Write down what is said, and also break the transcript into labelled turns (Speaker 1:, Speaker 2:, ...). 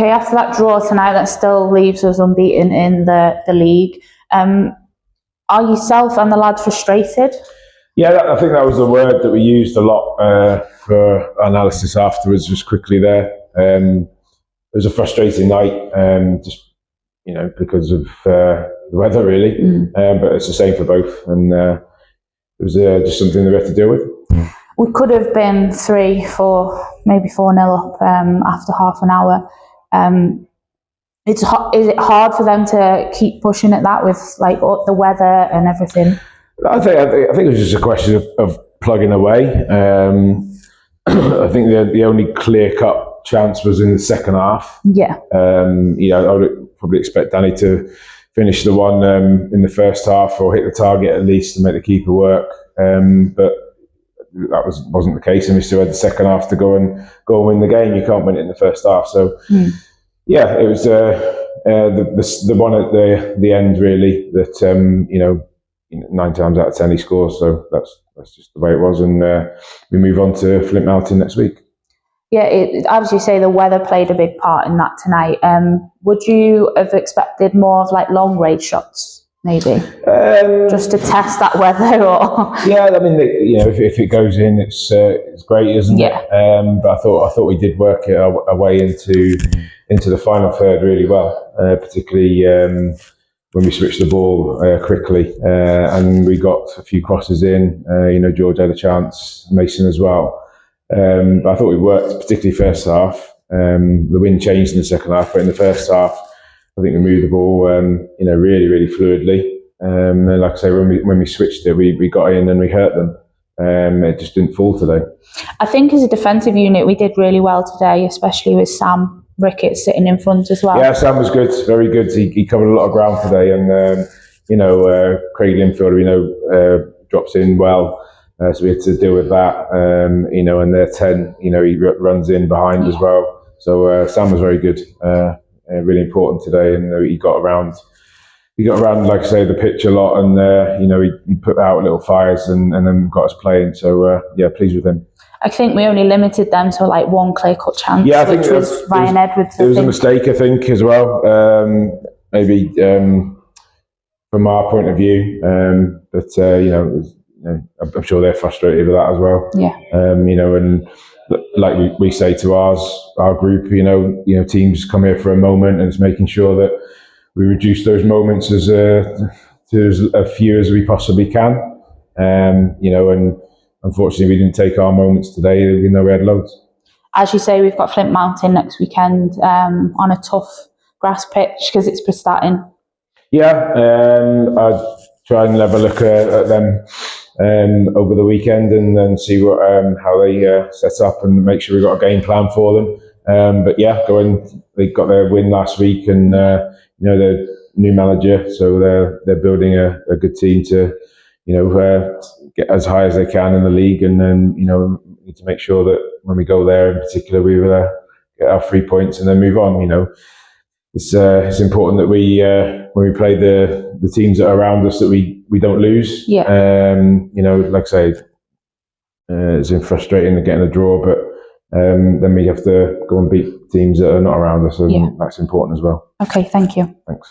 Speaker 1: Okay, after that draw tonight, that still leaves us unbeaten in the league. Are yourself and the lads frustrated?
Speaker 2: Yeah, I think that was the word that we used a lot for analysis afterwards, just quickly there. It was a frustrating night, just because of the weather, really. But it's the same for both, and it was just something that we had to deal with.
Speaker 1: We could have been 3-4, maybe 4-0 up after half an hour. Is it hard for them to keep pushing at that with like the weather and everything?
Speaker 2: I think it was just a question of plugging away. I think the only clear-cut chance was in the second half.
Speaker 1: Yeah.
Speaker 2: I would probably expect Danny to finish the one in the first half, or hit the target at least, and make the keeper work. But that wasn't the case, and we still had the second half to go and win the game. You can't win it in the first half. So yeah, it was the one at the end, really, that 9 times out of 10 he scores. So that's just the way it was, and we move on to Flint Mountain next week.
Speaker 1: Yeah, as you say, the weather played a big part in that tonight. Would you have expected more of like long range shots, maybe, just to test that weather? Or
Speaker 2: yeah, I mean, if it goes in, it's great, isn't it? But I thought we did work it our way into the final third really well, particularly when we switched the ball quickly, and we got a few crosses in. George had a chance, Mason as well. But I thought we worked, particularly first half. The wind changed in the second half, but in the first half, I think we moved the ball, really, really fluidly. And like I say, when we switched it, we got in and we hurt them. It just didn't fall today.
Speaker 1: I think as a defensive unit, we did really well today, especially with Sam Ricketts sitting in front as well.
Speaker 2: Yeah, Sam was good, very good. He covered a lot of ground today, and Craig Linfield, drops in well. So we had to deal with that, and their 10, he runs in behind as well. So Sam was very good, really important today, and he got around, like I say, the pitch a lot, and he put out little fires and then got us playing. So pleased with him.
Speaker 1: I think we only limited them to like one clear-cut chance, which was Ryan Edwards.
Speaker 2: It was a mistake, I think, as well. Maybe from our point of view, but I'm sure they're frustrated with that as well.
Speaker 1: Yeah.
Speaker 2: And like we say to our group, teams come here for a moment, and it's making sure that we reduce those moments to as a few as we possibly can. And unfortunately, we didn't take our moments today, even though we had loads.
Speaker 1: As you say, we've got Flint Mountain next weekend on a tough grass pitch because it's Prestatyn.
Speaker 2: Yeah, I'd try and have a look at them over the weekend and then see how they set up and make sure we've got a game plan for them. But yeah, they got their win last week, and they're new manager, so they're building a good team to get as high as they can in the league, and then we need to make sure that when we go there in particular, we get our 3 points and then move on. It's important that we when we play the teams that are around us, that we don't lose.
Speaker 1: Yeah.
Speaker 2: Like I say, it's been frustrating getting a draw, but then we have to go and beat teams that are not around us, and that's important as well.
Speaker 1: Okay, thank you.
Speaker 2: Thanks.